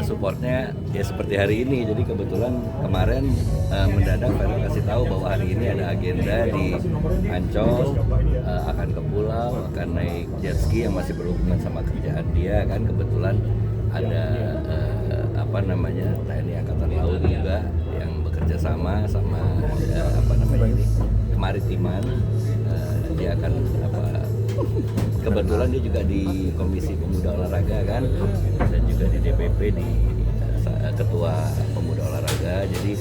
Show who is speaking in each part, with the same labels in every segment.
Speaker 1: supportnya ya seperti hari ini. Jadi kebetulan kemarin mendadak Vero kasih tahu bahwa hari ini ada agenda di Ancol, akan ke pulau, akan naik jet ski yang masih berhubungan sama kerjaan dia kan. Kebetulan ada TNI Angkatan Laut juga yang bekerja sama kemaritiman. Dia akan kebetulan dia juga di Komisi Pemuda Olahraga kan, dan juga di DPP di Ketua Pemuda Olahraga. Jadi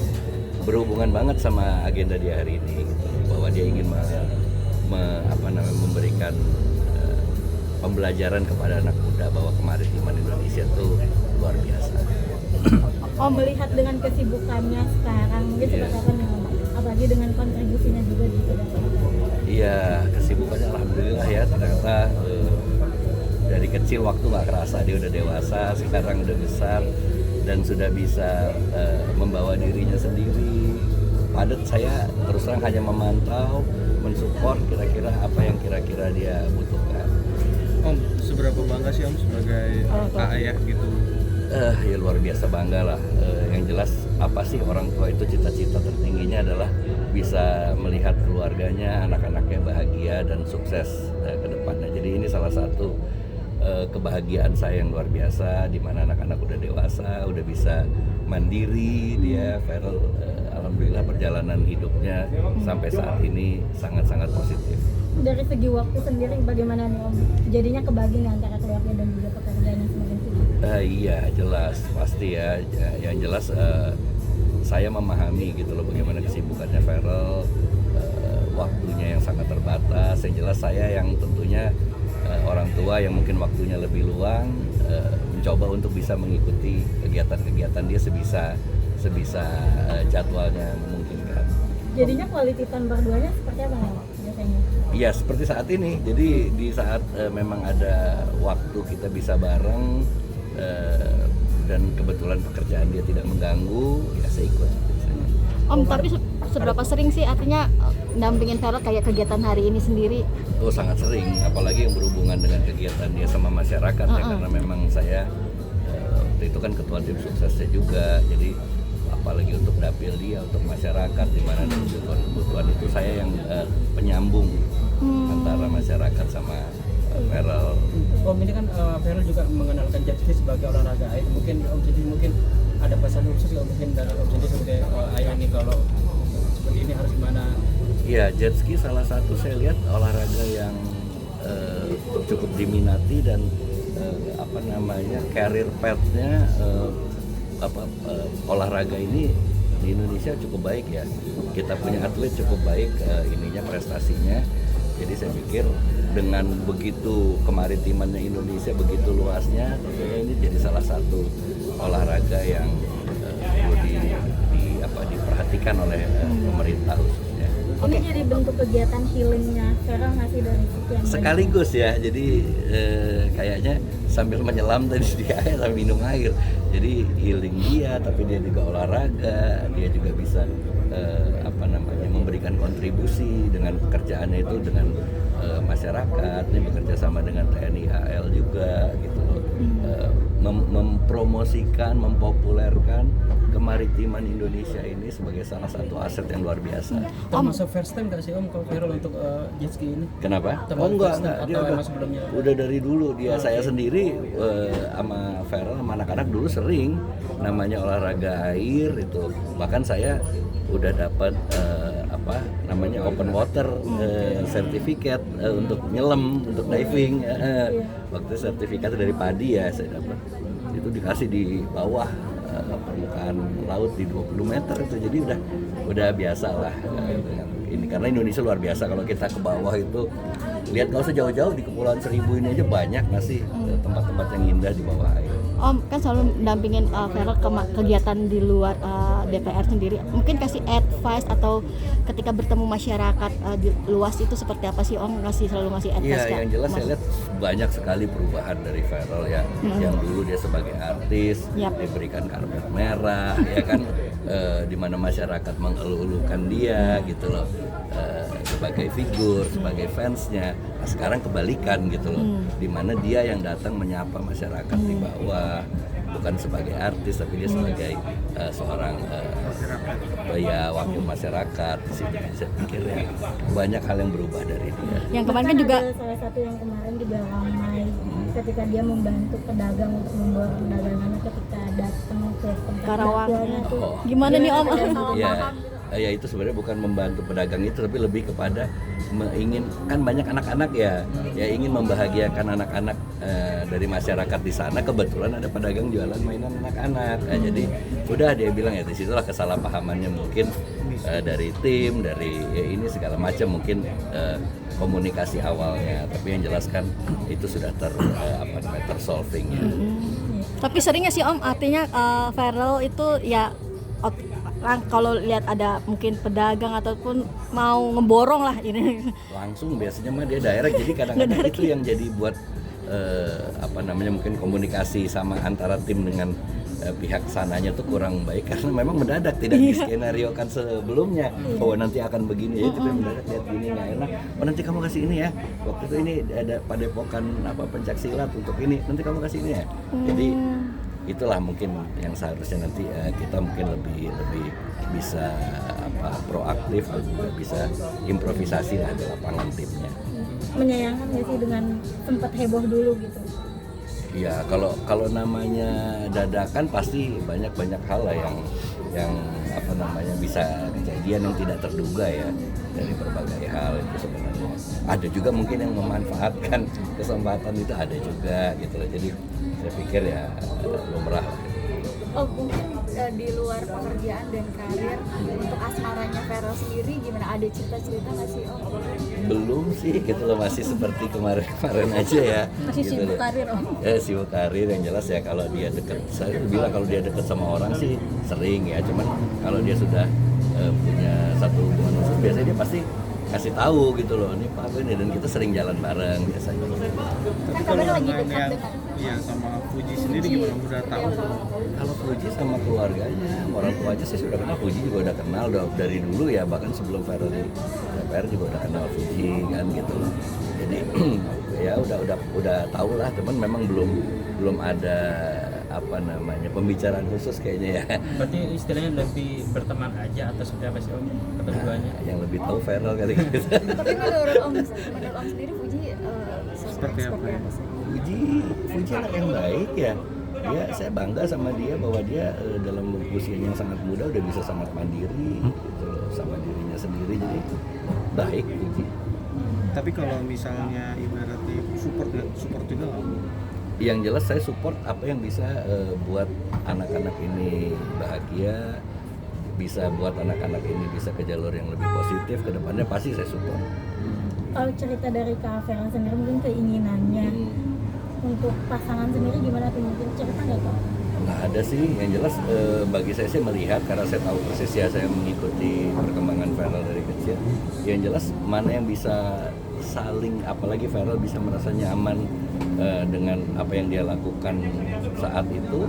Speaker 1: berhubungan banget sama agenda dia hari ini gitu, bahwa dia ingin memberikan pembelajaran kepada anak muda bahwa kemaritiman Indonesia itu luar biasa.
Speaker 2: Melihat dengan kesibukannya sekarang dia seperti apa nih, apalagi dengan kontribusinya juga di bidang olahraga.
Speaker 1: Iya, kesibukannya alhamdulillah ya, ternyata dari kecil waktu nggak kerasa dia udah dewasa, sekarang udah besar dan sudah bisa membawa dirinya sendiri. Padat saya terus terang hanya memantau, mensupport kira-kira apa yang kira-kira dia butuhkan.
Speaker 3: Om, seberapa bangga sih Om sebagai ayah gitu?
Speaker 1: Ya luar biasa bangga lah. Yang jelas apa sih, orang tua itu cita-cita tertingginya adalah bisa melihat keluarganya, anak-anaknya bahagia dan sukses ke depannya. Jadi ini salah satu kebahagiaan saya yang luar biasa, di mana anak-anak udah dewasa, udah bisa mandiri. Dia Vero alhamdulillah perjalanan hidupnya sampai saat ini sangat-sangat positif.
Speaker 2: Dari segi waktu sendiri bagaimana nih Om? Jadinya kebagi nih antara keluarga dan juga pekerjaan yang semakin sibuk.
Speaker 1: Iya jelas, pasti ya. Yang jelas saya memahami gitu loh bagaimana kesibukannya Vero, waktunya yang sangat terbatas. Yang jelas saya yang tentunya orang tua yang mungkin waktunya lebih luang, mencoba untuk bisa mengikuti kegiatan-kegiatan dia sebisa jadwalnya memungkinkan.
Speaker 2: Jadinya quality time berduanya seperti apa nih biasanya?
Speaker 1: Iya seperti saat ini. Jadi di saat memang ada waktu kita bisa bareng, dan kebetulan pekerjaan dia tidak mengganggu, ya saya ikut biasanya.
Speaker 4: Om, tapi seberapa sering sih artinya dampingin Vero kayak kegiatan hari ini sendiri?
Speaker 1: Oh sangat sering, apalagi yang berhubungan dengan kegiatan dia sama masyarakat ya, karena memang saya waktu itu kan ketua tim suksesnya juga. Jadi apalagi untuk dapil dia, untuk masyarakat, di mana ada kebutuhan itu saya yang penyambung antara masyarakat sama Vero.
Speaker 5: Om, ini kan Vero juga mengenalkan jet ski sebagai olahraga air. Mungkin Om jadi ada pesan khusus ya mungkin dari Om jadi sebagai ayah nih, kalau seperti ini harus gimana?
Speaker 1: Iya, jet ski salah satu saya lihat olahraga yang cukup diminati dan career path-nya olahraga ini di Indonesia cukup baik ya. Kita punya atlet cukup baik prestasinya. Jadi saya pikir dengan begitu kemaritimannya Indonesia begitu luasnya, tentunya ini jadi salah satu olahraga yang perlu diperhatikan oleh pemerintah khususnya.
Speaker 2: Ini jadi bentuk kegiatan healingnya Vero ngasih dari sekian
Speaker 1: Sekaligus ya, jadi kayaknya sambil menyelam tadi dia sambil minum air. Jadi healing dia, tapi dia juga olahraga, dia juga bisa memberikan kontribusi dengan pekerjaannya itu dengan masyarakat. Ini bekerja sama dengan TNI AL juga gitu loh. Mempromosikan, mempopulerkan kemaritiman Indonesia ini sebagai salah satu aset yang luar biasa.
Speaker 5: Termasuk first time gak sih Om kalau Vero untuk jet ski ini?
Speaker 1: Kenapa?
Speaker 5: Termasuk
Speaker 1: Enggak, dia udah dari dulu dia. Saya sendiri sama Vero sama anak-anak dulu sering namanya olahraga air itu. Bahkan saya udah dapat open water sertifikat untuk nyelam, untuk diving. Waktu sertifikat dari PADI ya saya dapat. Itu dikasih di bawah permukaan laut di 20 meter itu, jadi udah biasa lah dengan ini, karena Indonesia luar biasa. Kalau kita ke bawah itu lihat, nggak usah jauh-jauh, di Kepulauan Seribu ini aja banyak masih tempat-tempat yang indah di bawah air.
Speaker 4: Om kan selalu mendampingin Vero ke kegiatan di luar DPR sendiri. Mungkin kasih advice atau ketika bertemu masyarakat di luas itu seperti apa sih Om? Selalu ngasih advice?
Speaker 1: Iya, yang jelas saya lihat banyak sekali perubahan dari Vero ya. Yang dulu dia sebagai artis diberikan karpet merah, ya kan, di mana masyarakat mengeluh-elukan dia gitu loh. sebagai figur, sebagai fansnya. Nah, sekarang kebalikan gitu loh, dimana dia yang datang menyapa masyarakat di bawah, bukan sebagai artis tapi dia sebagai seorang ya wakil masyarakat. Di situ saya pikir ya banyak hal yang berubah dari dia.
Speaker 4: Yang kemarin kan juga
Speaker 2: ada salah satu yang kemarin juga ramai ketika dia membantu pedagang untuk membawa dagangannya ketika datang ke tempat
Speaker 4: Karawang.
Speaker 2: dapurnya tuh.
Speaker 1: Oh.
Speaker 4: Gimana nih Om?
Speaker 2: Ada salah
Speaker 1: Ya,
Speaker 2: paham gitu.
Speaker 1: ya itu sebenarnya bukan membantu pedagang itu, tapi lebih kepada ingin, kan banyak anak-anak ya ingin membahagiakan anak-anak dari masyarakat di sana. Kebetulan ada pedagang jualan mainan anak-anak. Jadi udah dia bilang ya disitulah kesalahpahamannya mungkin dari tim, dari ya ini segala macam mungkin komunikasi awalnya. Tapi yang jelas kan itu sudah tersolving ya.
Speaker 4: Tapi seringnya sih Om, artinya viral itu ya kalau lihat ada mungkin pedagang ataupun mau ngeborong lah ini.
Speaker 1: Langsung biasanya mah dia direct, jadi kadang-kadang itu yang jadi buat mungkin komunikasi sama antara tim dengan pihak sananya tuh kurang baik karena memang mendadak, tidak diskenariokan sebelumnya bahwa nanti akan begini ya, tapi mendadak lihat gini nggak enak, oh nanti kamu kasih ini ya, waktu itu ini ada padepokan pencak silat untuk ini, nanti kamu kasih ini ya. Jadi itulah mungkin yang seharusnya nanti kita mungkin lebih bisa proaktif dan juga bisa improvisasi lah di lapangan timnya.
Speaker 2: Menyayangkan nggak sih dengan sempat heboh dulu gitu?
Speaker 1: Ya kalau namanya dadakan pasti banyak hal lah yang bisa kejadian yang tidak terduga ya, dari berbagai hal itu sebenarnya. Ada juga mungkin yang memanfaatkan kesempatan itu, ada juga gitu loh. Jadi saya pikir ya lumrah.
Speaker 6: Oh mungkin di luar pekerjaan dan karir untuk asmaranya Ferel sendiri gimana? Ada cerita-cerita nggak sih Om?
Speaker 1: Belum sih gitu loh, masih seperti kemarin aja ya.
Speaker 4: Masih
Speaker 1: gitu
Speaker 4: sibuk
Speaker 1: loh.
Speaker 4: karir Om.
Speaker 1: Sibuk karir, yang jelas ya kalau dia dekat, saya bilang kalau dia dekat sama orang sih sering ya, cuman kalau dia sudah punya satu hubungan khusus biasanya dia pasti kasih tahu gitu loh, ini Pak ini, dan kita sering jalan bareng biasanya.
Speaker 3: Tapi
Speaker 6: Kan
Speaker 3: kalau
Speaker 6: kabarnya lagi
Speaker 3: dengan
Speaker 6: dekat
Speaker 3: yang
Speaker 6: dengan
Speaker 3: sama Fuji sendiri gimana, udah tahu?
Speaker 1: Kalau Fuji sama keluarganya, orang tua aja sih sudah kenal, Fuji juga udah kenal dari dulu ya, bahkan sebelum Ferel di DPR juga udah kenal Fuji kan gitu loh. Jadi ya udah tahu lah, teman memang belum ada pembicaraan khusus kayaknya ya.
Speaker 5: Berarti istilahnya lebih berteman aja atau seperti apa sih Om? Atau keduanya?
Speaker 1: Yang lebih tahu Ferel kali gitu.
Speaker 6: Tapi menurut Om sendiri Fuji
Speaker 3: Seperti apa ya?
Speaker 6: sih?
Speaker 1: Fuji anak yang baik ya. Saya bangga sama dia bahwa dia dalam usianya yang sangat muda udah bisa sangat mandiri gitu loh, sama dirinya sendiri, jadi baik Fuji.
Speaker 3: Tapi kalau misalnya ibaratnya support juga nggak?
Speaker 1: Yang jelas saya support apa yang bisa buat anak-anak ini bahagia, bisa buat anak-anak ini bisa ke jalur yang lebih positif ke depannya, pasti saya support.
Speaker 2: Kalau cerita dari Kak Ferel sendiri mungkin keinginannya untuk pasangan sendiri gimana tuh, mungkin cerita nggak Kak?
Speaker 1: Nggak ada sih, yang jelas bagi saya melihat, karena saya tahu persis ya, saya mengikuti perkembangan Ferel dari kecil. Yang jelas mana yang bisa saling, apalagi Ferel bisa merasa nyaman dengan apa yang dia lakukan saat itu,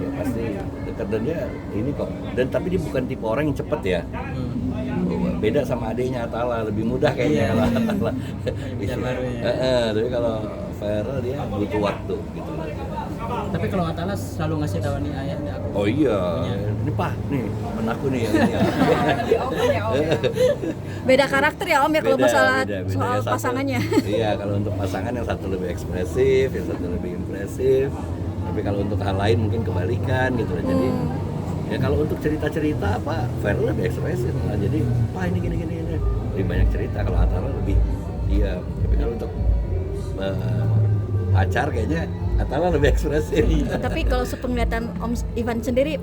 Speaker 1: ya pasti dekat. Dan dia ini kok, dan tapi dia bukan tipe orang yang cepet ya. Beda sama adiknya Atala, lebih mudah kayaknya kalau Atala. Tapi kalau Ferel dia butuh waktu gitu loh.
Speaker 5: Tapi kalau Atala selalu ngasih tahu nih ayah nih aku.
Speaker 1: Oh iya, ini Pak, nih menakku nih yang ini.
Speaker 4: Beda karakter ya Om ya kalau masalah
Speaker 1: beda.
Speaker 4: soal
Speaker 1: Yang satu-
Speaker 4: pasangannya.
Speaker 1: Iya, kalau untuk pasangan yang satu lebih ekspresif, yang satu lebih impresif. Tapi kalau untuk hal lain mungkin kebalikan gitu loh. Jadi ya kalau untuk cerita-cerita Ferel lebih ekspresif malah. Jadi Pak ini gini lebih banyak cerita. Kalau Atala lebih diam. Tapi kalau untuk pacar kayaknya Atala lebih ekspresif.
Speaker 4: Tapi kalau sepenglihatan Om Ivan sendiri,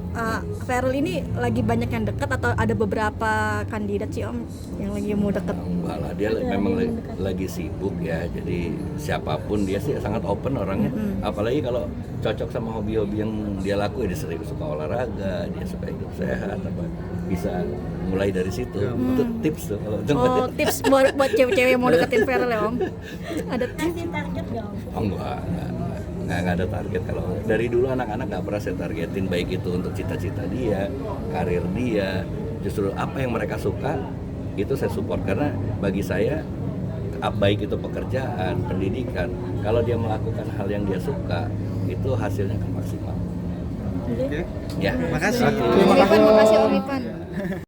Speaker 4: Ferel ini lagi banyak yang dekat atau ada beberapa kandidat sih Om yang lagi mau deket?
Speaker 1: Enggak lah, dia memang lagi sibuk ya. Jadi siapapun dia sih sangat open orangnya. Apalagi kalau cocok sama hobi-hobi yang dia lakuin, dia sering suka olahraga, dia suka hidup sehat, bisa mulai dari situ. Itu tips tuh kalau
Speaker 4: Oh, tips buat cewek-cewek yang mau deketin Ferel ya Om? Ada tips?
Speaker 2: Kasih target nggak Om?
Speaker 1: Oh, enggak ada target. Kalau dari dulu anak-anak nggak pernah saya targetin, baik itu untuk cita-cita dia, karir dia. Justru apa yang mereka suka itu saya support karena bagi saya baik itu pekerjaan, pendidikan, kalau dia melakukan hal yang dia suka itu hasilnya akan maksimal.
Speaker 3: Oke.
Speaker 1: Ya,
Speaker 3: Makasih.
Speaker 1: Oke.
Speaker 4: Terima kasih Om Ivan.